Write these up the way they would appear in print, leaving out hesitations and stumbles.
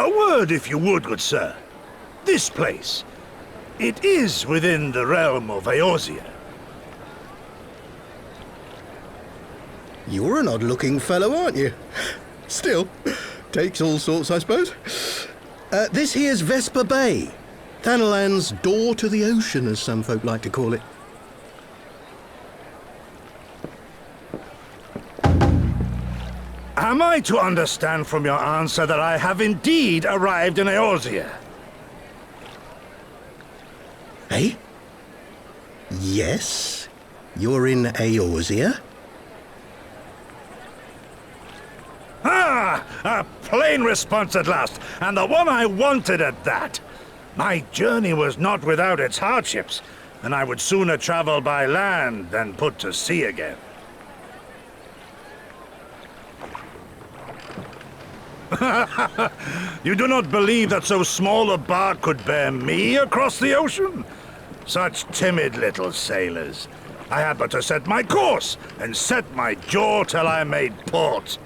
A word, if you would, good sir. This place, it is within the realm of Eorzea. You're an odd-looking fellow, aren't you? Still, takes all sorts, I suppose. This here's Vesper Bay. Thanalan's door to the ocean, as some folk like to call it. Am I to understand from your answer that I have indeed arrived in Eorzea? Eh? Yes, you're in Eorzea. Ah! A plain response at last, and the one I wanted at that. My journey was not without its hardships, and I would sooner travel by land than put to sea again. You do not believe that so small a bark could bear me across the ocean? Such timid little sailors. I had but to set my course and set my jaw till I made port.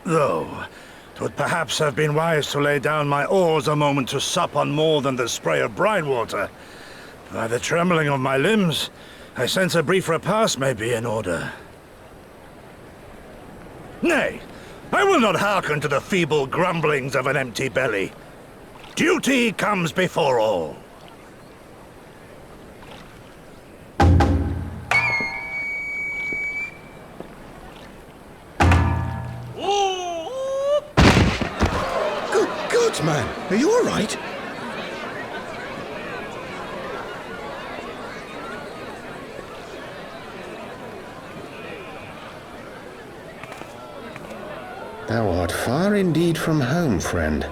Though, 'twould perhaps have been wise to lay down my oars a moment to sup on more than the spray of brine water. By the trembling of my limbs, I sense a brief repast may be in order. Nay, I will not hearken to the feeble grumblings of an empty belly. Duty comes before all. Good man, are you all right? Thou art far indeed from home, friend.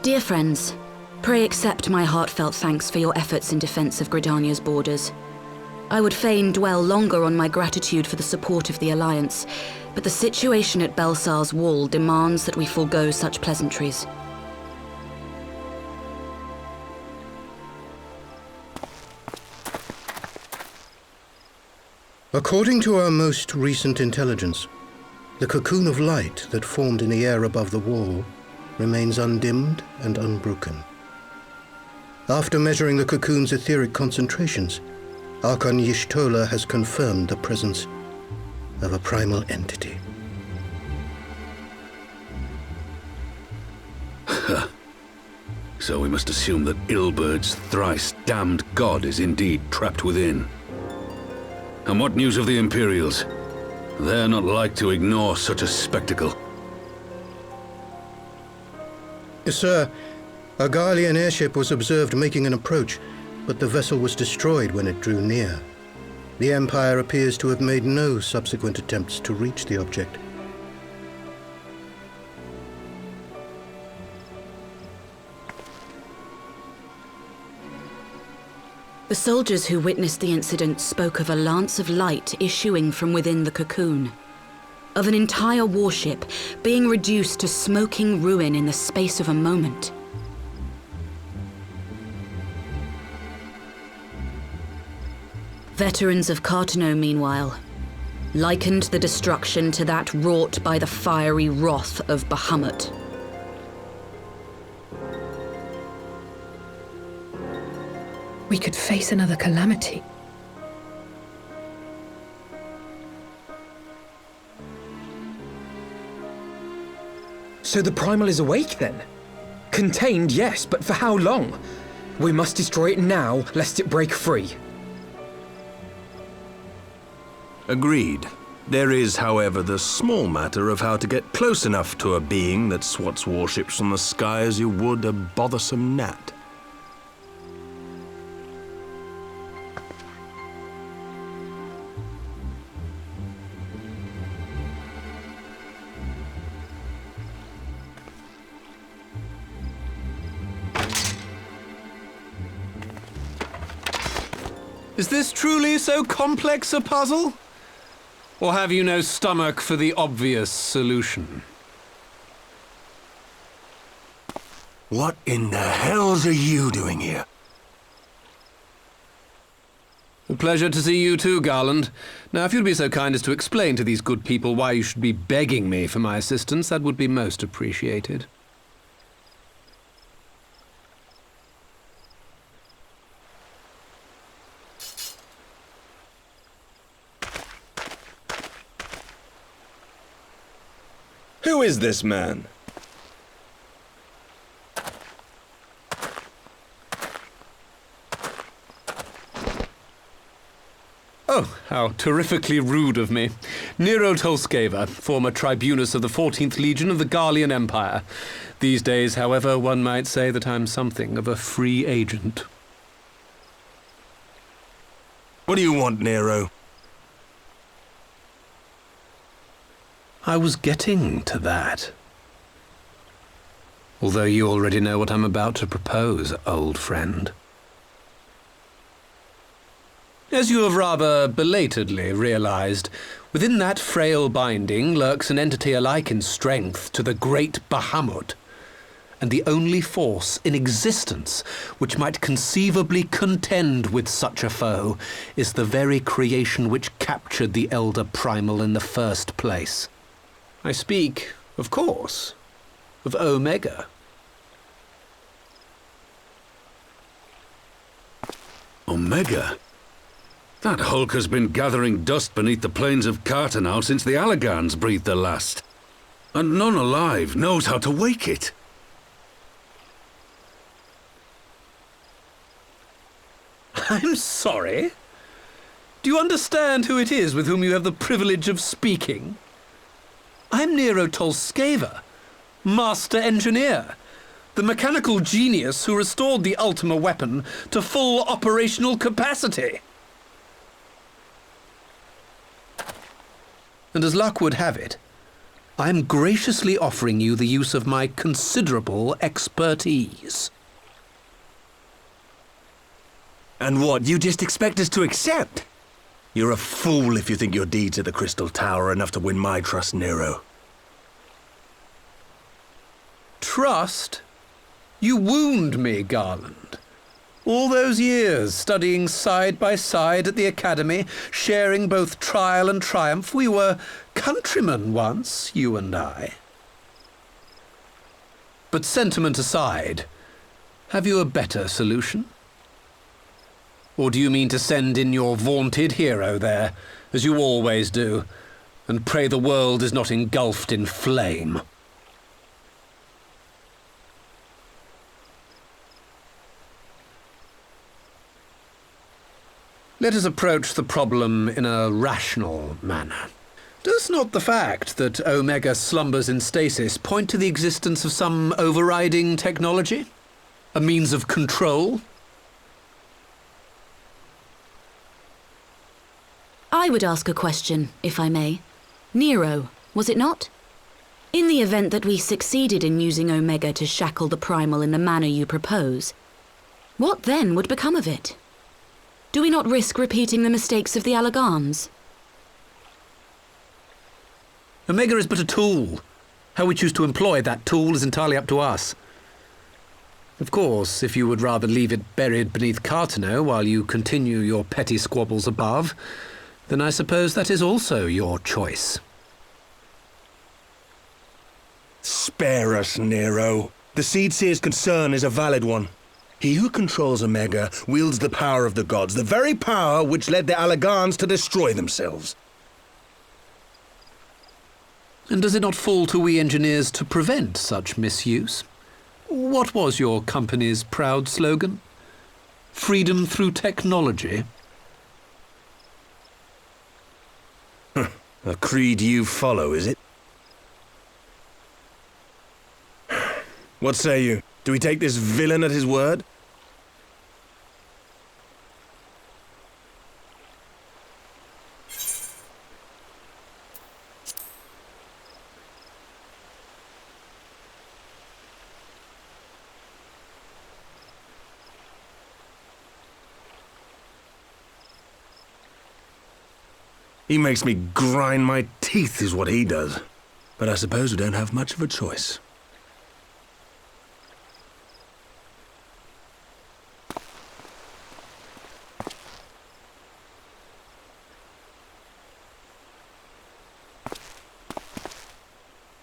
Dear friends, pray accept my heartfelt thanks for your efforts in defense of Gridania's borders. I would fain dwell longer on my gratitude for the support of the Alliance, but the situation at Belsar's Wall demands that we forego such pleasantries. According to our most recent intelligence, the cocoon of light that formed in the air above the wall remains undimmed and unbroken. After measuring the cocoon's etheric concentrations, Archon Y'shtola has confirmed the presence of a primal entity. So we must assume that Ilbert's thrice damned god is indeed trapped within. And what news of the Imperials? They're not like to ignore such a spectacle. Sir, a Garlean airship was observed making an approach, but the vessel was destroyed when it drew near. The Empire appears to have made no subsequent attempts to reach the object. The soldiers who witnessed the incident spoke of a lance of light issuing from within the cocoon, of an entire warship being reduced to smoking ruin in the space of a moment. Veterans of Cartano, meanwhile, likened the destruction to that wrought by the fiery wrath of Bahamut. We could face another calamity. So the Primal is awake then? Contained, yes, but for how long? We must destroy it now, lest it break free. Agreed. There is, however, the small matter of how to get close enough to a being that swats warships from the sky as you would a bothersome gnat. Is this truly so complex a puzzle? Or have you no stomach for the obvious solution? What in the hells are you doing here? A pleasure to see you too, Garland. Now, if you'd be so kind as to explain to these good people why you should be begging me for my assistance, that would be most appreciated. Who is this man? Oh, how terrifically rude of me. Nero Tolskeva, former tribunus of the 14th Legion of the Garlean Empire. These days, however, one might say that I'm something of a free agent. What do you want, Nero? I was getting to that. Although you already know what I'm about to propose, old friend. As you have rather belatedly realized, within that frail binding lurks an entity alike in strength to the great Bahamut, and the only force in existence which might conceivably contend with such a foe is the very creation which captured the Elder Primal in the first place. I speak, of course, of Omega. Omega? That hulk has been gathering dust beneath the plains of Cartanau since the Allagans breathed their last. And none alive knows how to wake it. I'm sorry? Do you understand who it is with whom you have the privilege of speaking? I'm Nero Tolskeva, Master Engineer, the mechanical genius who restored the Ultima weapon to full operational capacity. And as luck would have it, I'm graciously offering you the use of my considerable expertise. And what, you just expect us to accept? You're a fool if you think your deeds at the Crystal Tower are enough to win my trust, Nero. Trust? You wound me, Garland. All those years, studying side by side at the Academy, sharing both trial and triumph, we were countrymen once, you and I. But sentiment aside, have you a better solution? Or do you mean to send in your vaunted hero there, as you always do, and pray the world is not engulfed in flame? Let us approach the problem in a rational manner. Does not the fact that Omega slumbers in stasis point to the existence of some overriding technology? A means of control? I would ask a question, if I may. Nero, was it not? In the event that we succeeded in using Omega to shackle the Primal in the manner you propose, what then would become of it? Do we not risk repeating the mistakes of the Allagans? Omega is but a tool. How we choose to employ that tool is entirely up to us. Of course, if you would rather leave it buried beneath Cartanau while you continue your petty squabbles above, then I suppose that is also your choice. Spare us, Nero. The Seedseer's concern is a valid one. He who controls Omega wields the power of the gods, the very power which led the Allagans to destroy themselves. And does it not fall to we engineers to prevent such misuse? What was your company's proud slogan? Freedom through technology? A creed you follow, is it? What say you? Do we take this villain at his word? He makes me grind my teeth, is what he does. But I suppose we don't have much of a choice.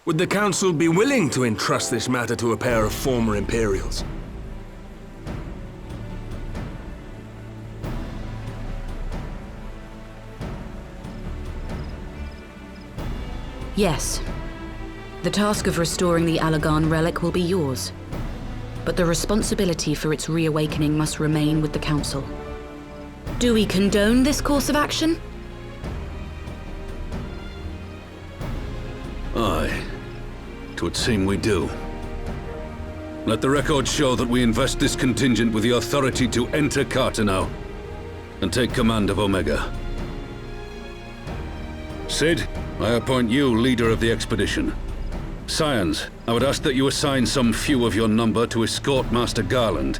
Would the Council be willing to entrust this matter to a pair of former Imperials? Yes. The task of restoring the Allagan relic will be yours. But the responsibility for its reawakening must remain with the Council. Do we condone this course of action? Aye. 'Twould seem we do. Let the record show that we invest this contingent with the authority to enter Carteneau and take command of Omega. Sid, I appoint you leader of the expedition. Scions, I would ask that you assign some few of your number to escort Master Garland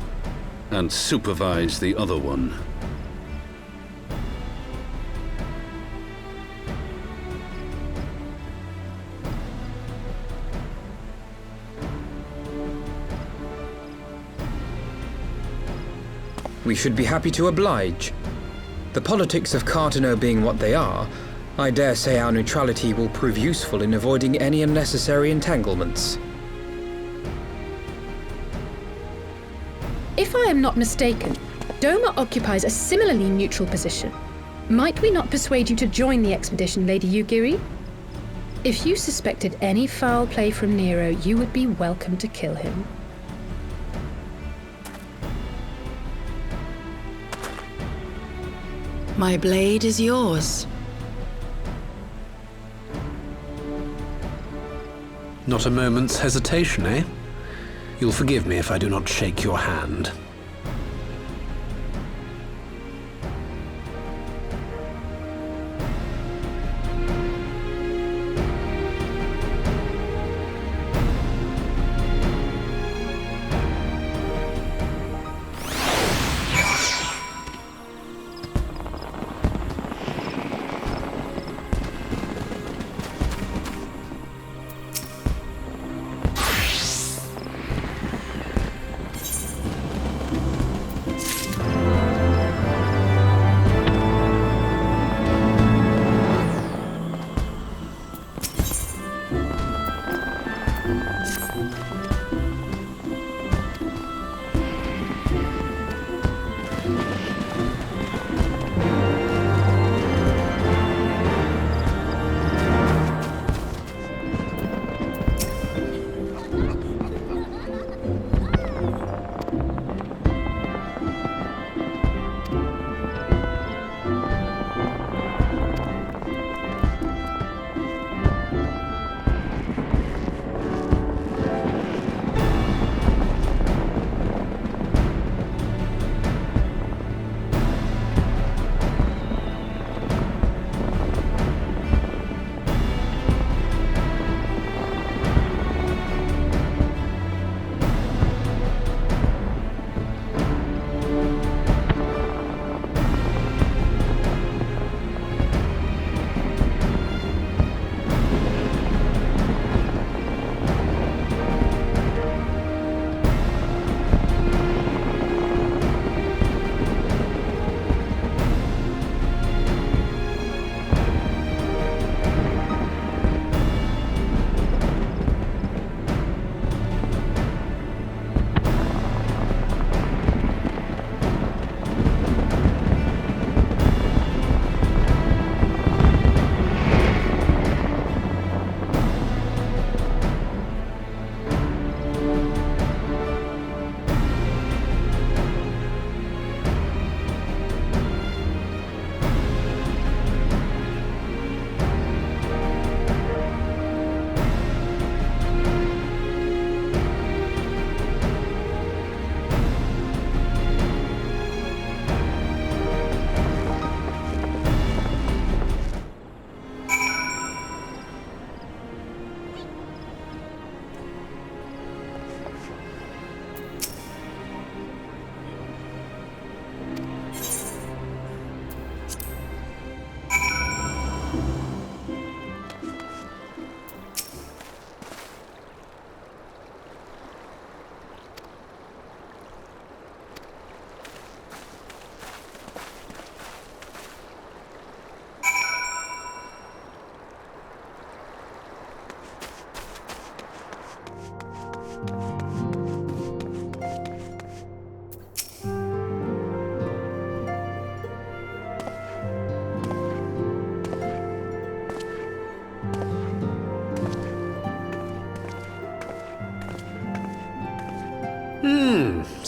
and supervise the other one. We should be happy to oblige. The politics of Carteneau being what they are, I dare say our neutrality will prove useful in avoiding any unnecessary entanglements. If I am not mistaken, Doma occupies a similarly neutral position. Might we not persuade you to join the expedition, Lady Yugiri? If you suspected any foul play from Nero, you would be welcome to kill him. My blade is yours. Not a moment's hesitation, eh? You'll forgive me if I do not shake your hand.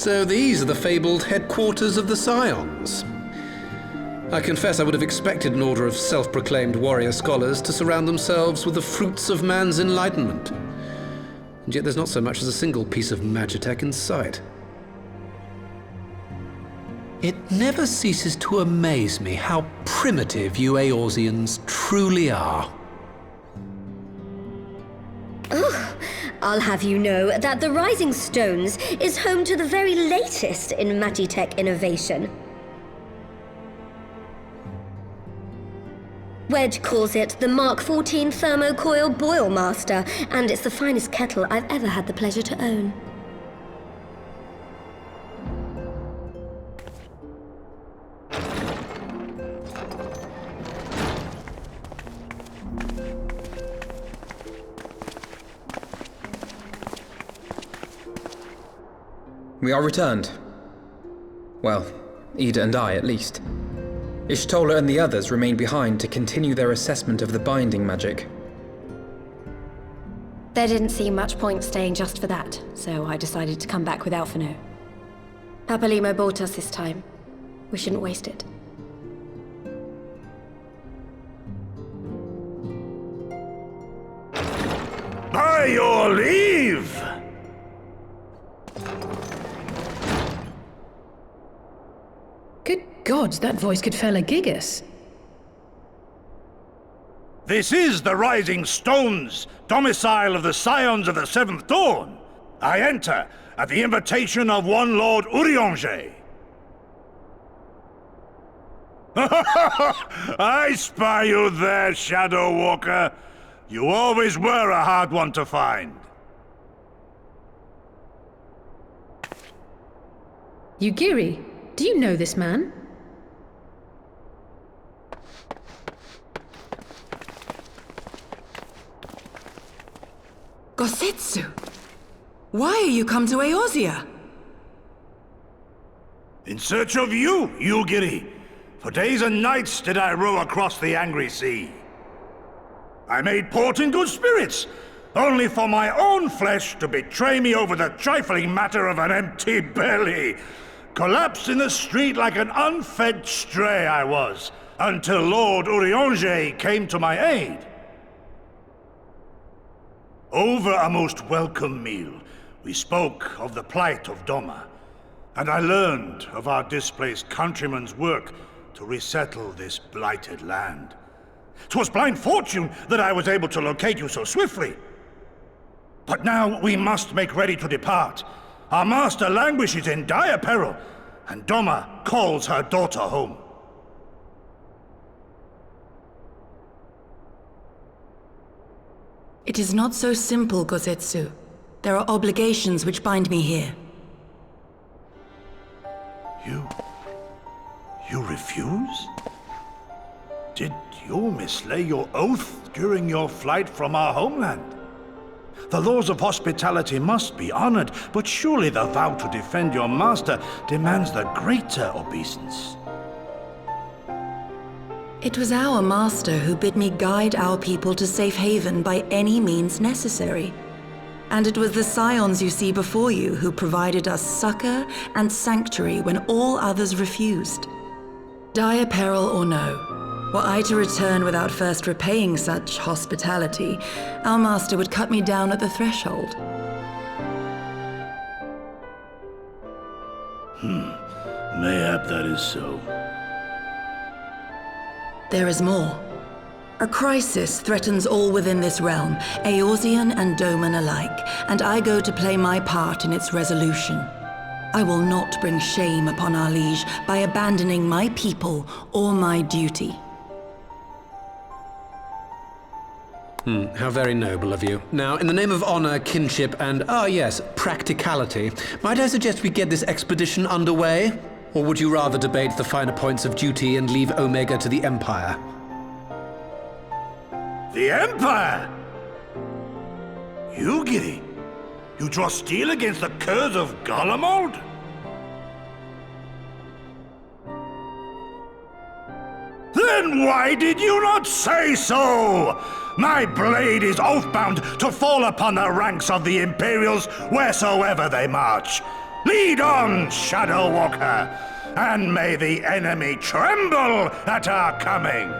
So these are the fabled headquarters of the Scions. I confess I would have expected an order of self-proclaimed warrior scholars to surround themselves with the fruits of man's enlightenment. And yet there's not so much as a single piece of magitech in sight. It never ceases to amaze me how primitive you Eorzeans truly are. Oh, I'll have you know that the Rising Stones is home to the very latest in magitech innovation. Wedge calls it the Mark 14 Thermocoil Boil Master, and it's the finest kettle I've ever had the pleasure to own. We are returned. Well, Ida and I, at least. Ishtola and the others remain behind to continue their assessment of the binding magic. There didn't seem much point staying just for that, so I decided to come back with Alphino. Papalimo bought us this time. We shouldn't waste it. By your leave! Good gods, that voice could fell a gigas. This is the Rising Stones, domicile of the Scions of the Seventh Dawn. I enter at the invitation of one Lord Urianger. I spy you there, Shadow Walker. You always were a hard one to find. Yugiri, do you know this man? Gosetsu! Why are you come to Eorzea? In search of you, Yugiri. For days and nights did I row across the angry sea. I made port in good spirits, only for my own flesh to betray me over the trifling matter of an empty belly. Collapsed in the street like an unfed stray I was, until Lord Urianger came to my aid. Over a most welcome meal, we spoke of the plight of Doma, and I learned of our displaced countrymen's work to resettle this blighted land. 'Twas blind fortune that I was able to locate you so swiftly. But now we must make ready to depart. Our master languishes in dire peril, and Doma calls her daughter home. It is not so simple, Gosetsu. There are obligations which bind me here. You refuse? Did you mislay your oath during your flight from our homeland? The laws of hospitality must be honored, but surely the vow to defend your master demands the Greater Obeisance. It was our master who bid me guide our people to safe haven by any means necessary. And it was the Scions you see before you who provided us succor and sanctuary when all others refused. Dire peril or no, were I to return without first repaying such hospitality, our master would cut me down at the threshold. Mayhap that is so. There is more. A crisis threatens all within this realm, Eorzean and Doman alike, and I go to play my part in its resolution. I will not bring shame upon our liege by abandoning my people or my duty. How very noble of you. Now, in the name of honor, kinship, and, practicality, might I suggest we get this expedition underway? Or would you rather debate the finer points of duty and leave Omega to the Empire? The Empire? Yugiri, you draw steel against the curse of Garlemald? Then why did you not say so? My blade is oath-bound to fall upon the ranks of the Imperials wheresoever they march. Lead on, Shadow Walker, and may the enemy tremble at our coming!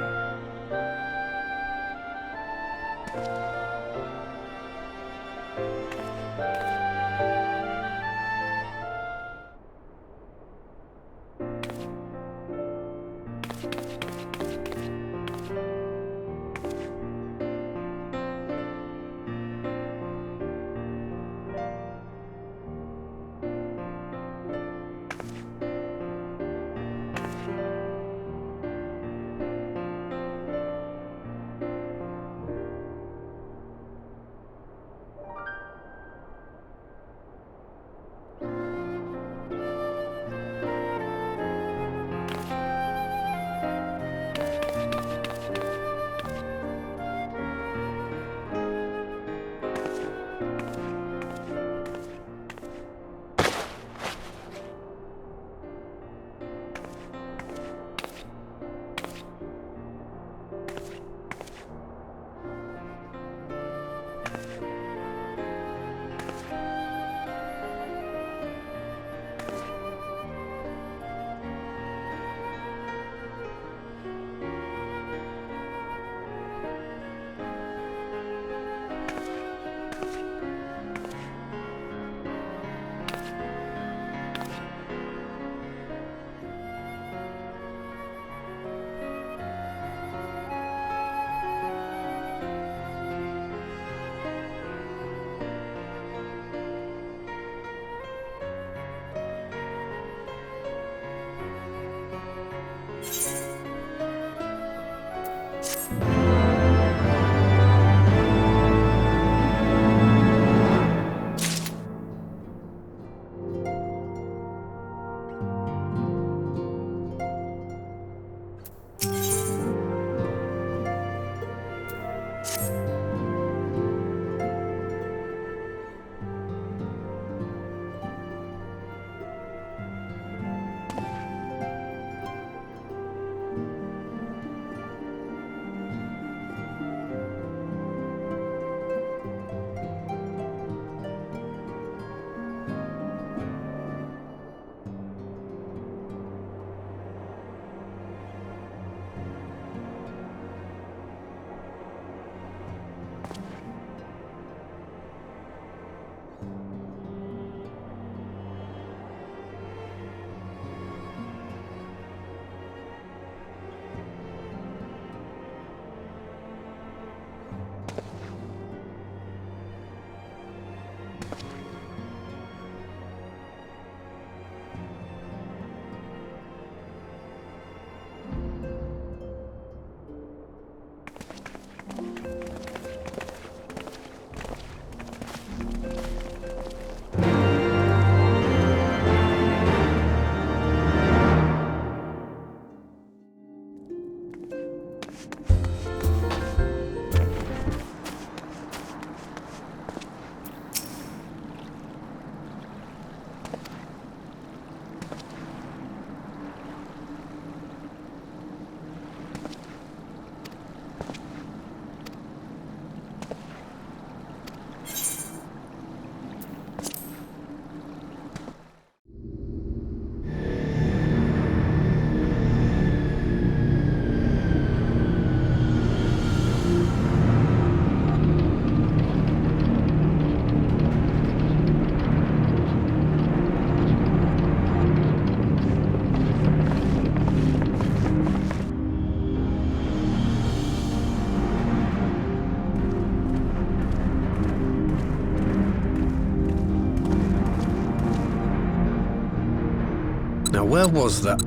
Now, where was that?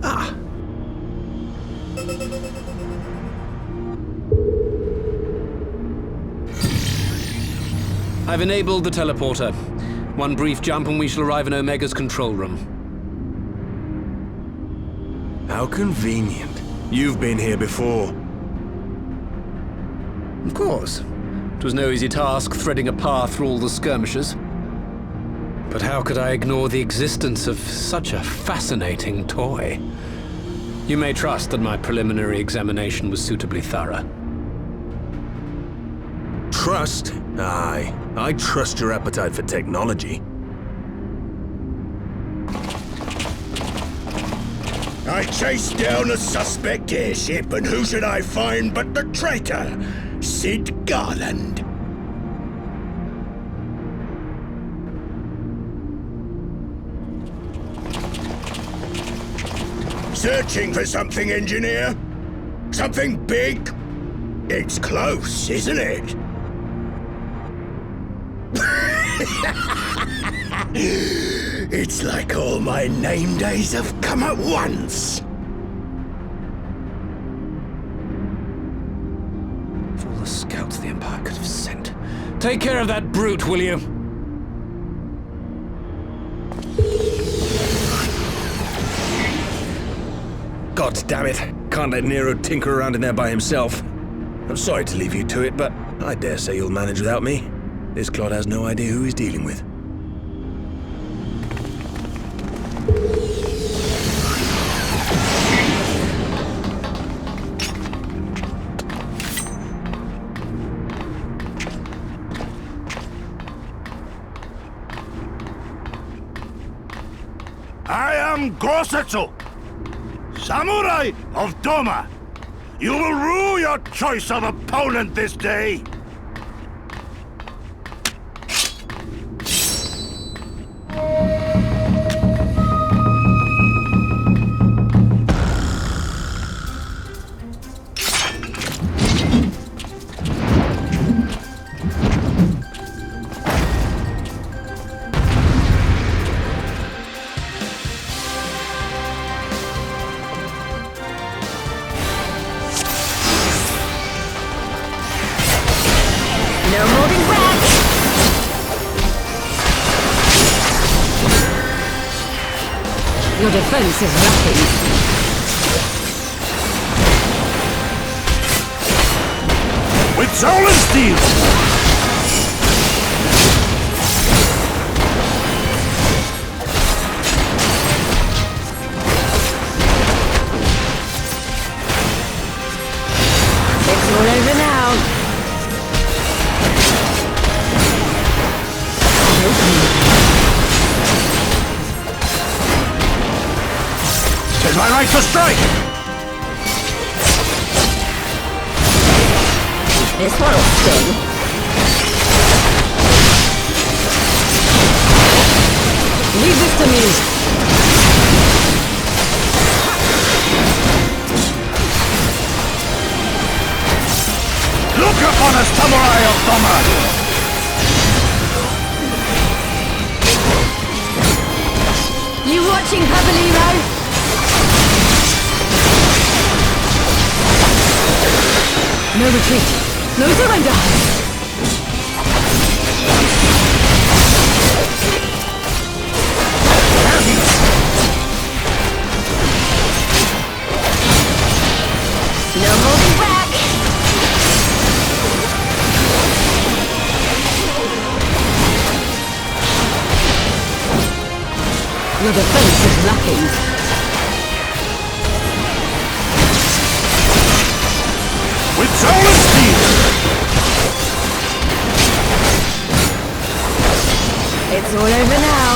Ah! I've enabled the teleporter. One brief jump and we shall arrive in Omega's control room. How convenient. You've been here before. Of course. It was no easy task threading a path through all the skirmishes. But how could I ignore the existence of such a fascinating toy? You may trust that my preliminary examination was suitably thorough. Trust? Aye. I trust your appetite for technology. I chased down a suspect airship, and who should I find but the traitor, Sid Garland. Searching for something, engineer? Something big? It's close, isn't it? It's like all my name days have come at once. For all the scouts the Empire could have sent. Take care of that brute, will you? God damn it. Can't let Nero tinker around in there by himself. I'm sorry to leave you to it, but I dare say you'll manage without me. This clod has no idea who he's dealing with. I am Gosetsu, Samurai of Doma. You will rue your choice of opponent this day. Your defense is lacking. With soul and steel! It's all over now. Tis my right to strike! This one'll sting. Leave this to me. Look upon us, samurai of Doma! You watching, Pabaliro? No retreat. No surrender. No holding back. Your defense is lacking. With soul and steel! It's all over now.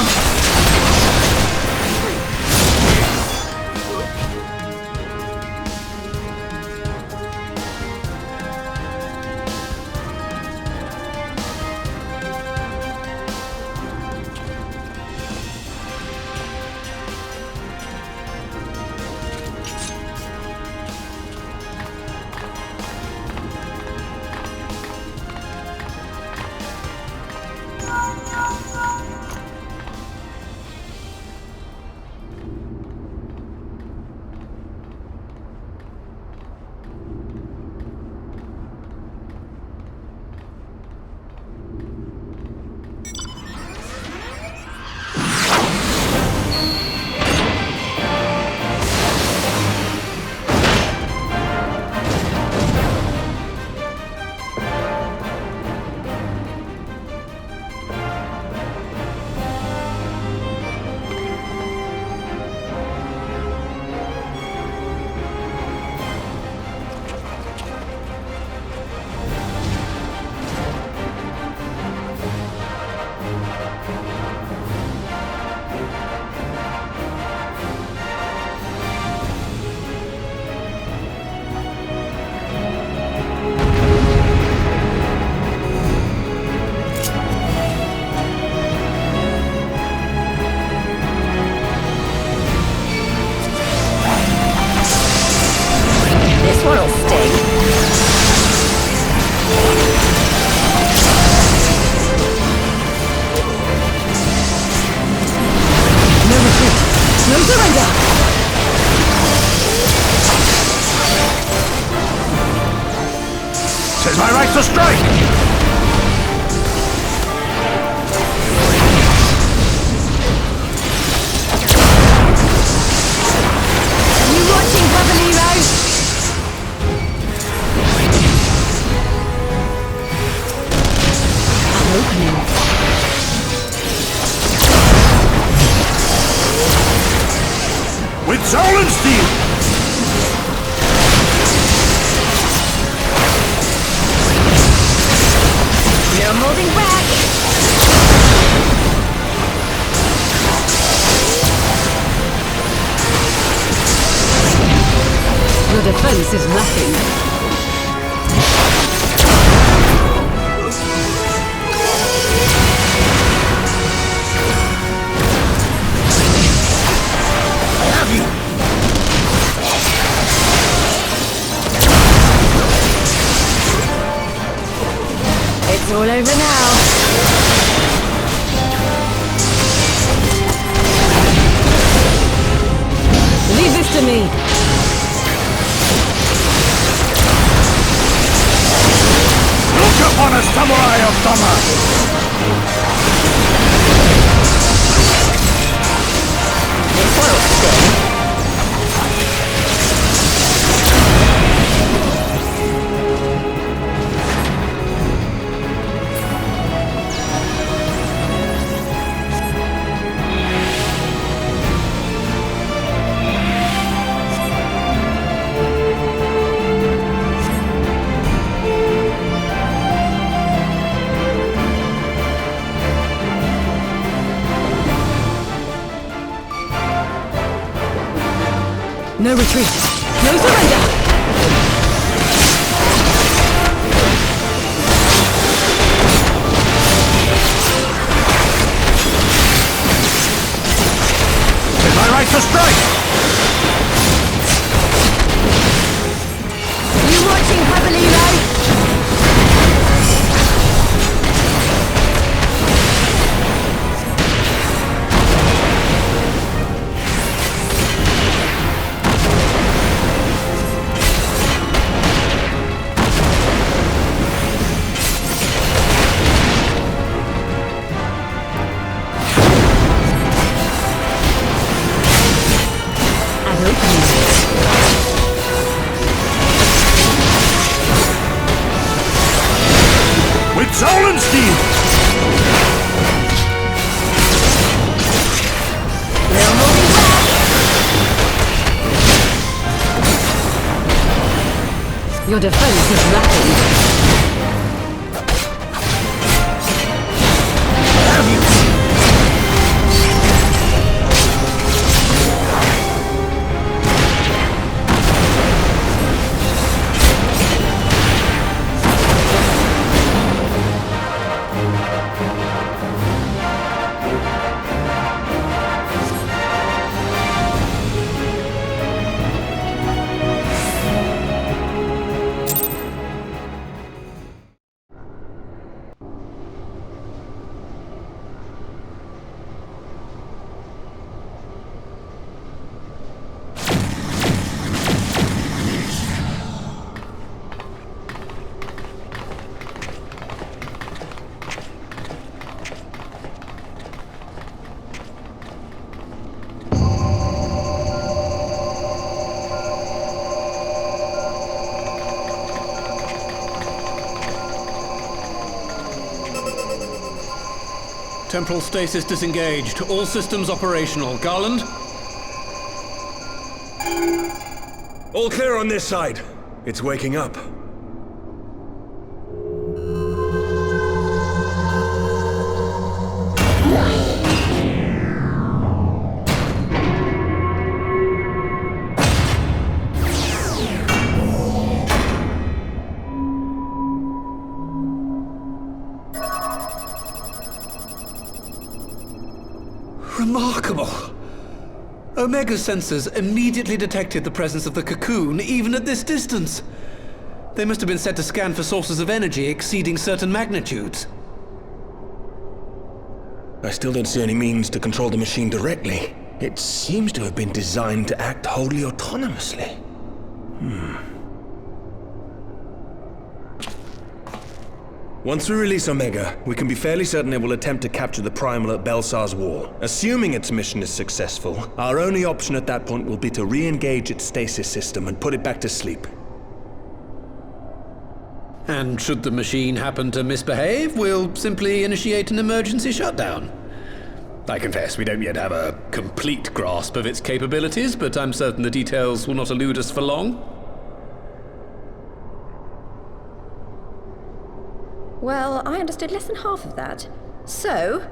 'Tis my right to strike! You watching, Brother Nero? I'm opening. With soul and steel! No holding back! Your defense is lacking. It's all over now. Leave this to me. Look upon a samurai of Dhamma! No retreat. No surrender. It's my right to strike! You watching, Heavensward? With soul and steel! No moving back. Your defense is lacking. Temporal stasis disengaged. All systems operational. Garland? All clear on this side. It's waking up. Remarkable. Omega sensors immediately detected the presence of the cocoon, even at this distance. They must have been set to scan for sources of energy exceeding certain magnitudes. I still don't see any means to control the machine directly. It seems to have been designed to act wholly autonomously. Once we release Omega, we can be fairly certain it will attempt to capture the Primal at Belsar's Wall. Assuming its mission is successful, our only option at that point will be to re-engage its stasis system and put it back to sleep. And should the machine happen to misbehave, we'll simply initiate an emergency shutdown. I confess we don't yet have a complete grasp of its capabilities, but I'm certain the details will not elude us for long. Well, I understood less than half of that. So,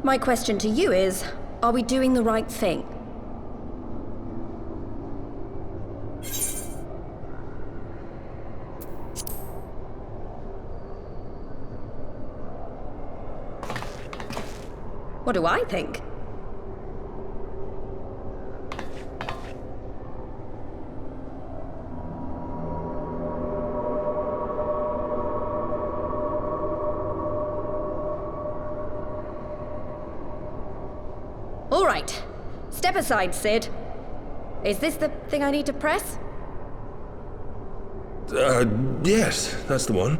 my question to you is, are we doing the right thing? What do I think? All right. Step aside, Sid. Is this the thing I need to press? Yes, that's the one.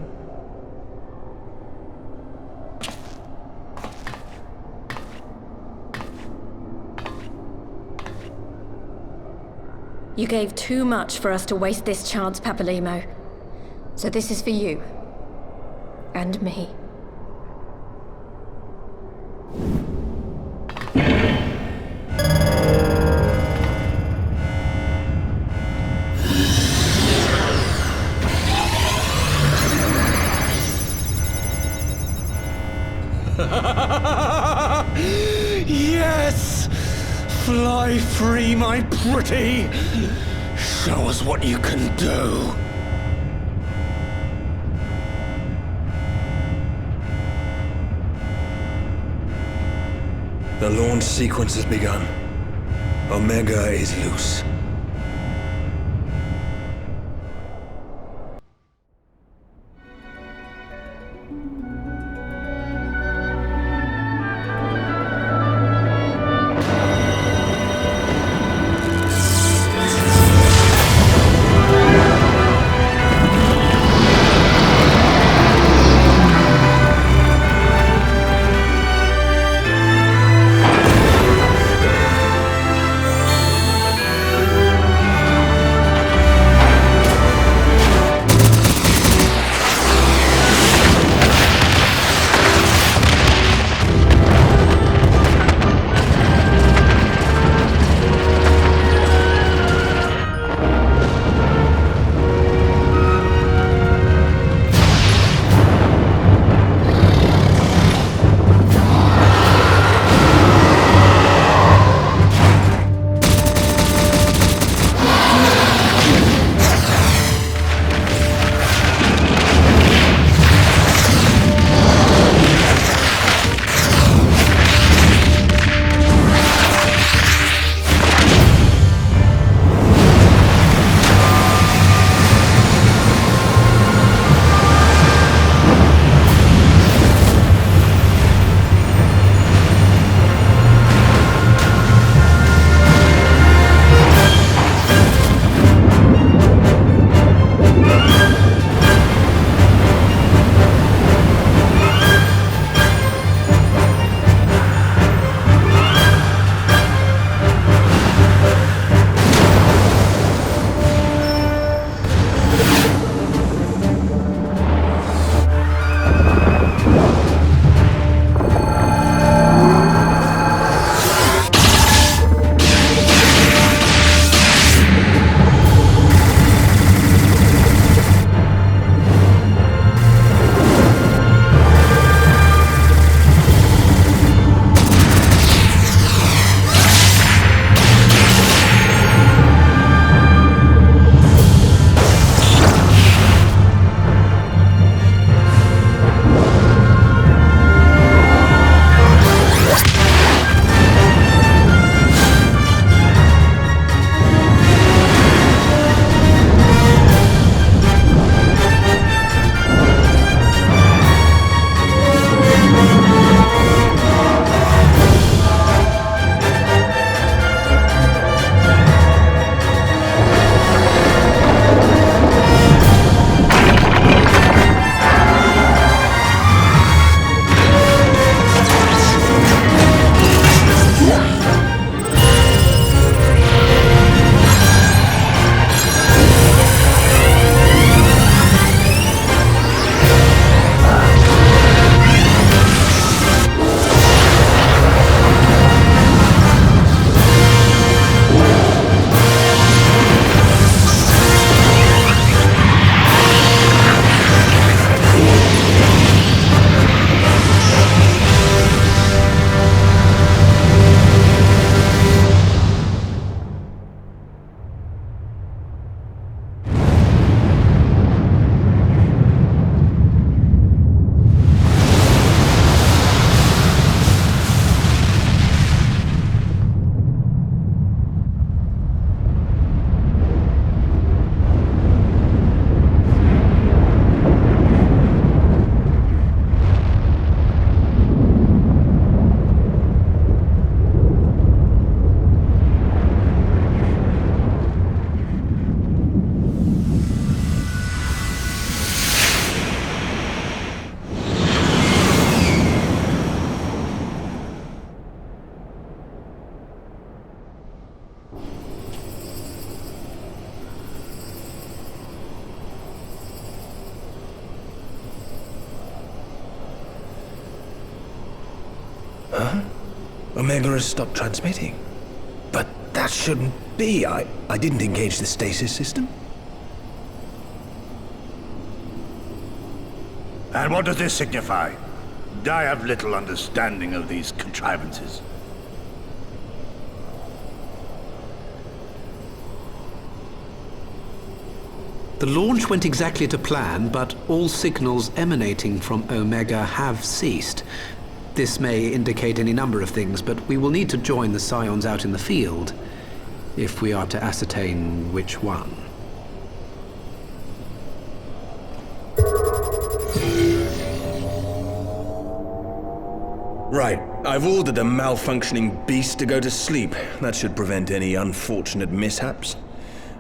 You gave too much for us to waste this chance, Papalimo. So this is for you. And me. Yes! Fly free, my pretty! Show us what you can do. The launch sequence has begun. Omega is loose. Huh? Omega has stopped transmitting. But that shouldn't be. I didn't engage the stasis system. And what does this signify? I have little understanding of these contrivances. The launch went exactly to plan, but all signals emanating from Omega have ceased. This may indicate any number of things, but we will need to join the Scions out in the field, if we are to ascertain which one. Right. I've ordered a malfunctioning beast to go to sleep. That should prevent any unfortunate mishaps.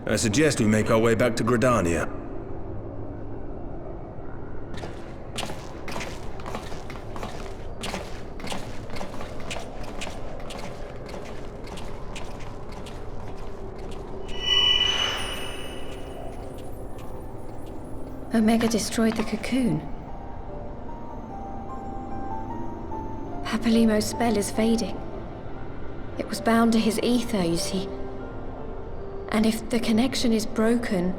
I suggest we make our way back to Gridania. Omega destroyed the cocoon. Papalymo's spell is fading. It was bound to his ether, you see. And if the connection is broken...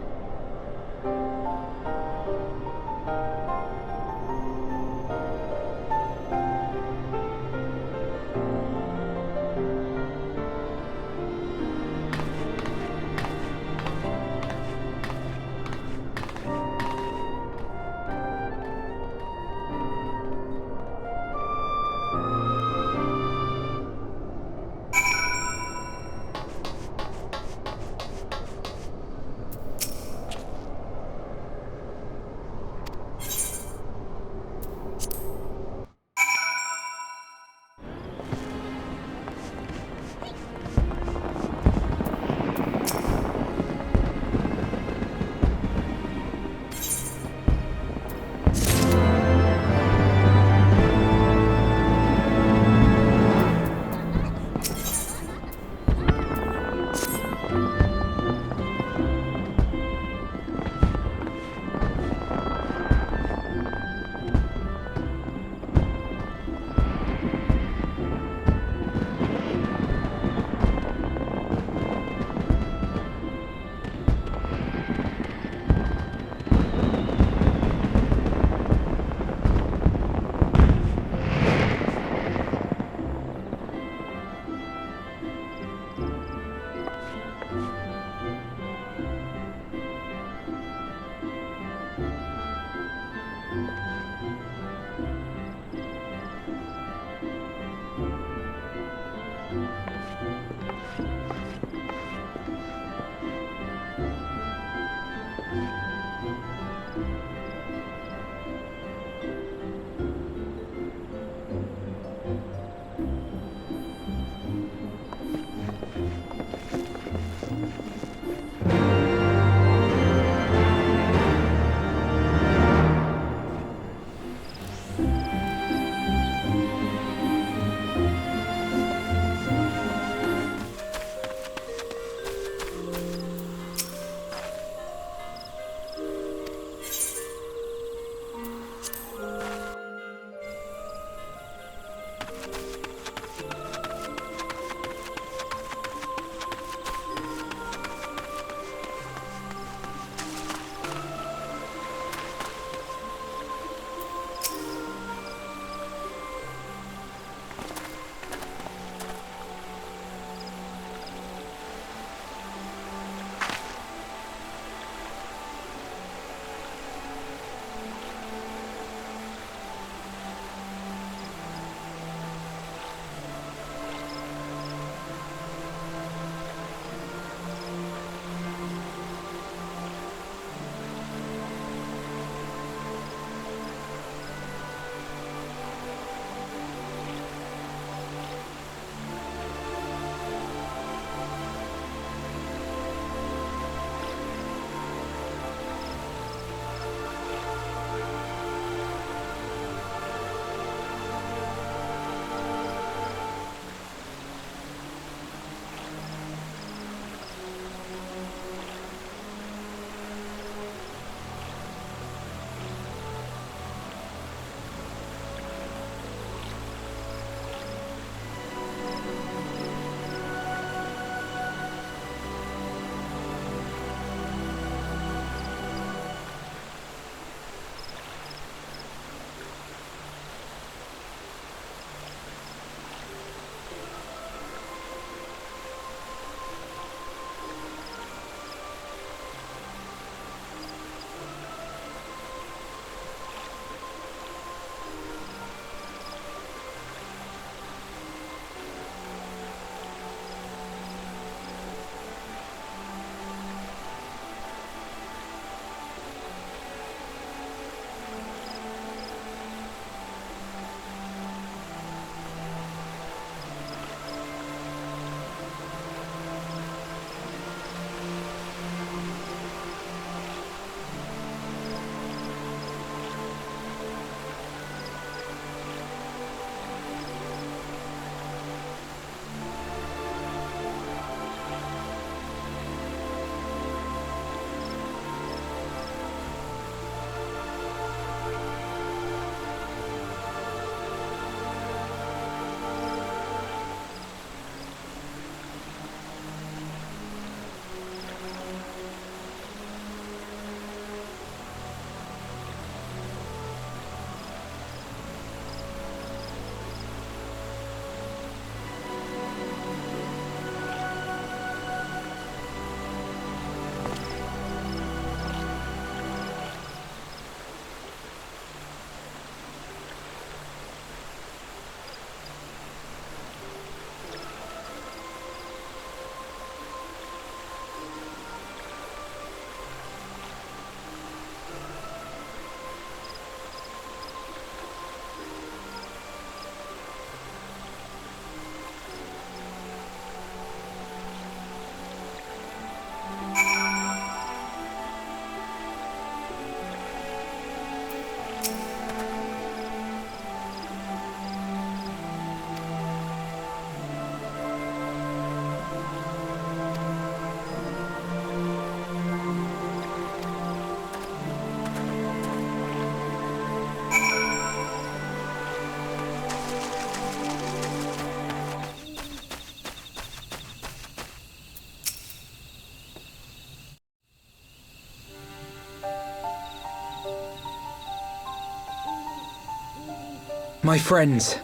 My friends,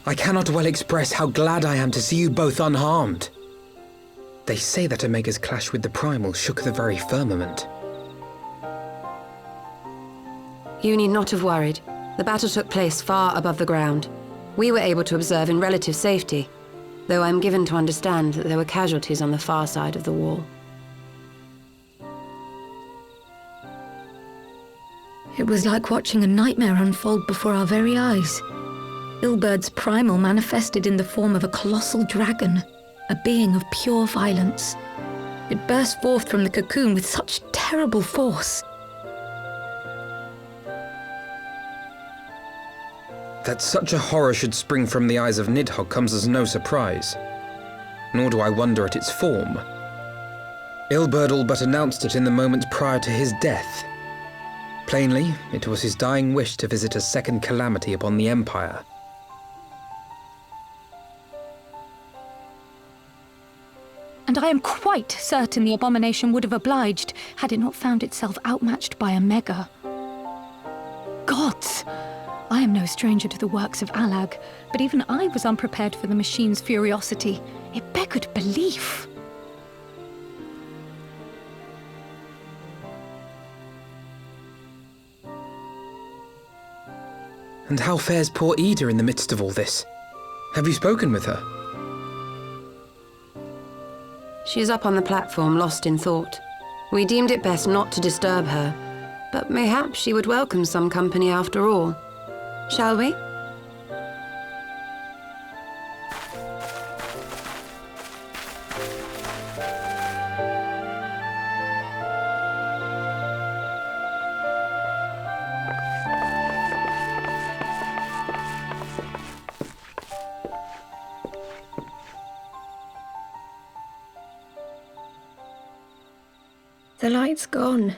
I cannot well express how glad I am to see you both unharmed. They say that Omega's clash with the Primal shook the very firmament. You need not have worried. The battle took place far above the ground. We were able to observe in relative safety, though I'm given to understand that there were casualties on the far side of the wall. It was like watching a nightmare unfold before our very eyes. Ilbird's primal manifested in the form of a colossal dragon, a being of pure violence. It burst forth from the cocoon with such terrible force. That such a horror should spring from the eyes of Nidhogg comes as no surprise. Nor do I wonder at its form. Ilberd all but announced it in the moments prior to his death. Plainly, it was his dying wish to visit a second calamity upon the Empire. And I am quite certain the abomination would have obliged had it not found itself outmatched by Omega. Gods! I am no stranger to the works of Allag, but even I was unprepared for the machine's furiosity. It beggared belief. And how fares poor Ida in the midst of all this? Have you spoken with her? She is up on the platform, lost in thought. We deemed it best not to disturb her, but mayhap she would welcome some company after all. Shall we? The light's gone.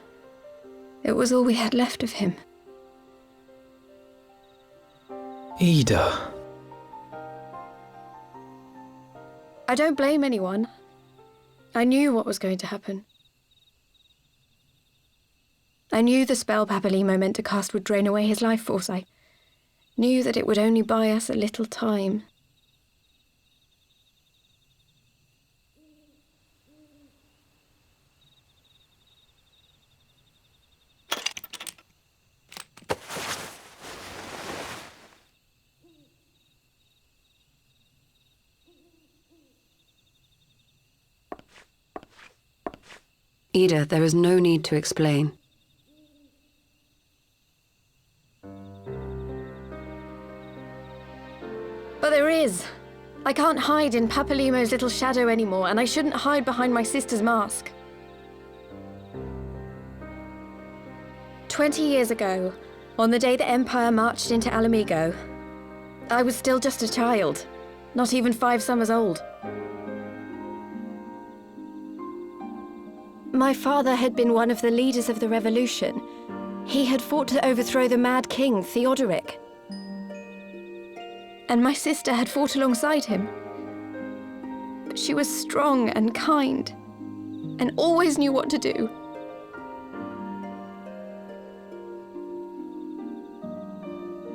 It was all we had left of him. Ida. I don't blame anyone. I knew what was going to happen. I knew the spell Papalimo meant to cast would drain away his life force. I knew that it would only buy us a little time. Ida, there is no need to explain. But there is. I can't hide in Papalimo's little shadow anymore, and I shouldn't hide behind my sister's mask. 20 years ago, on the day the Empire marched into Alamigo, I was still just a child, not even 5 summers old. My father had been one of the leaders of the revolution. He had fought to overthrow the Mad King, Theodoric. And my sister had fought alongside him. But she was strong and kind, and always knew what to do.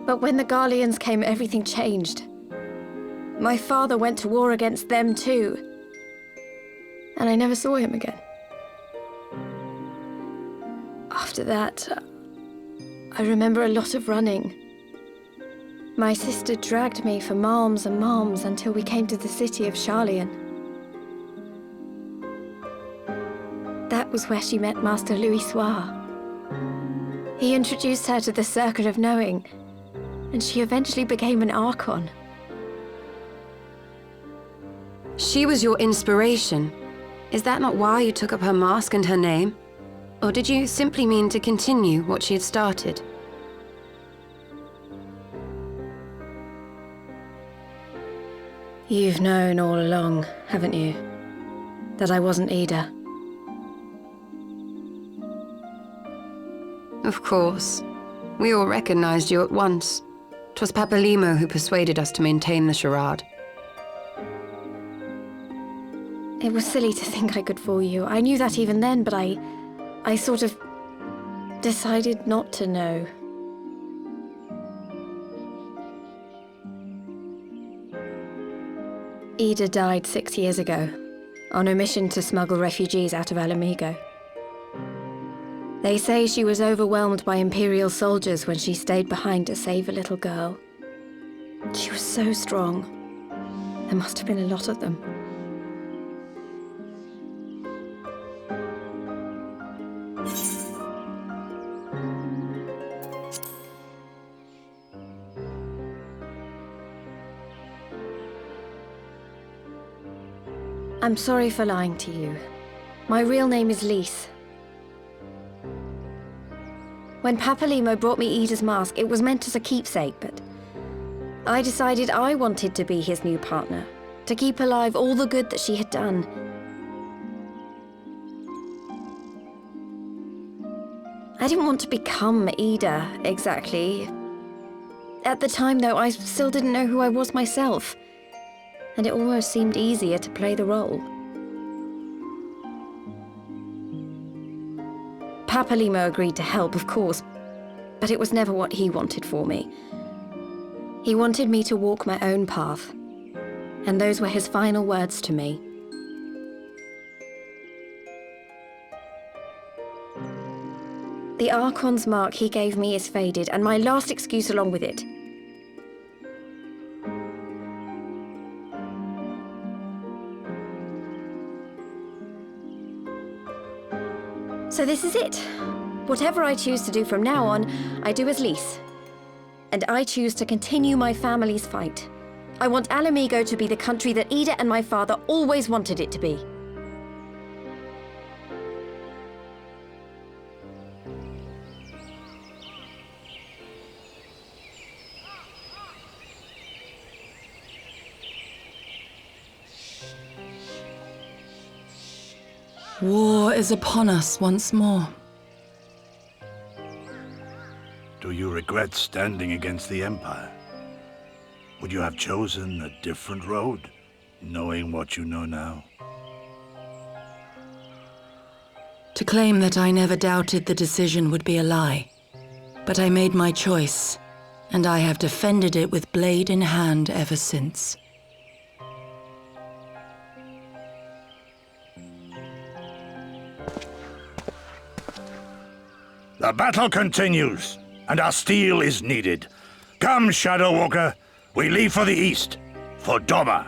But when the Garleans came, everything changed. My father went to war against them too, and I never saw him again. After that, I remember a lot of running. My sister dragged me for malms and malms until we came to the city of Sharlayan. That was where she met Master Louis Soir. He introduced her to the Circle of Knowing, and she eventually became an Archon. She was your inspiration. Is that not why you took up her mask and her name? Or did you simply mean to continue what she had started? You've known all along, haven't you? That I wasn't Ida. Of course. We all recognized you at once. 'Twas Papalimo who persuaded us to maintain the charade. It was silly to think I could fool you. I knew that even then, but I sort of decided not to know. Ida died 6 years ago, on a mission to smuggle refugees out of Alamigo. They say she was overwhelmed by Imperial soldiers when she stayed behind to save a little girl. She was so strong. There must have been a lot of them. I'm sorry for lying to you. My real name is Lise. When Papalimo brought me Ida's mask, it was meant as a keepsake, but I decided I wanted to be his new partner, to keep alive all the good that she had done. I didn't want to become Ida, exactly. At the time, though, I still didn't know who I was myself, and it almost seemed easier to play the role. Papalimo agreed to help, of course, but it was never what he wanted for me. He wanted me to walk my own path, and those were his final words to me. The Archon's mark he gave me is faded, and my last excuse along with it. So this is it. Whatever I choose to do from now on, I do as Lise. And I choose to continue my family's fight. I want Alamigo to be the country that Ida and my father always wanted it to be. War is upon us once more. Do you regret standing against the Empire? Would you have chosen a different road, knowing what you know now? To claim that I never doubted the decision would be a lie. But I made my choice, and I have defended it with blade in hand ever since. The battle continues, and our steel is needed. Come, Shadow Walker, we leave for the east, for Doma.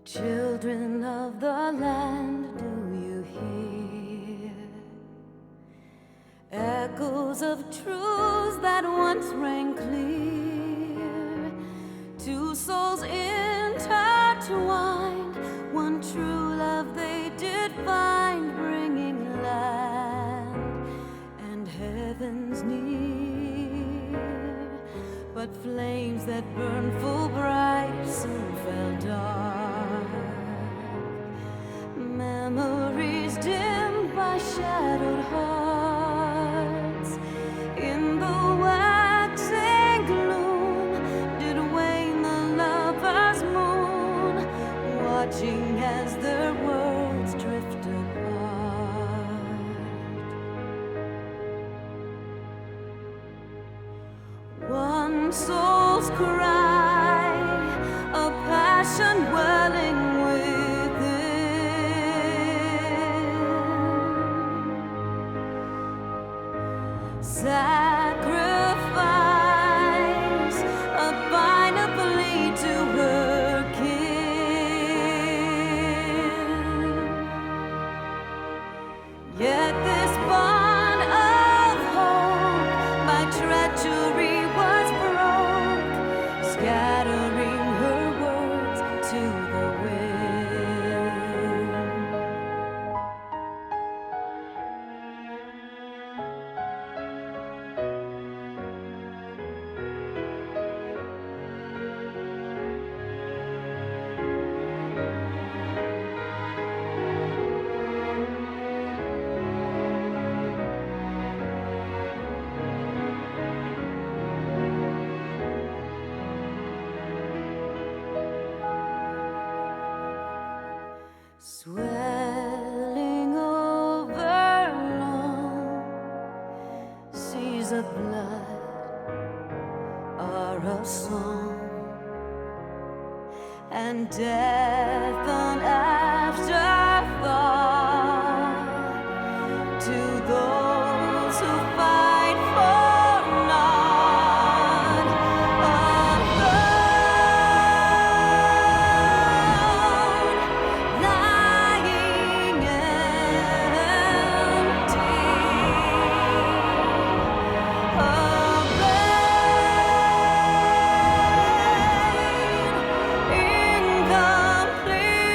Children of the land, do you hear echoes of truths that once rang clear? Two souls intertwined, one true love they did find, bringing land and heavens near. But flames that burned full bright soon fell dark. Memories dimmed by shadowed hearts. In the waxing gloom did wane the lover's moon, watching as their worlds drift apart. Stories of blood are a song, and death an afterthought to those who fight for none alone, lying empty. Incomplete.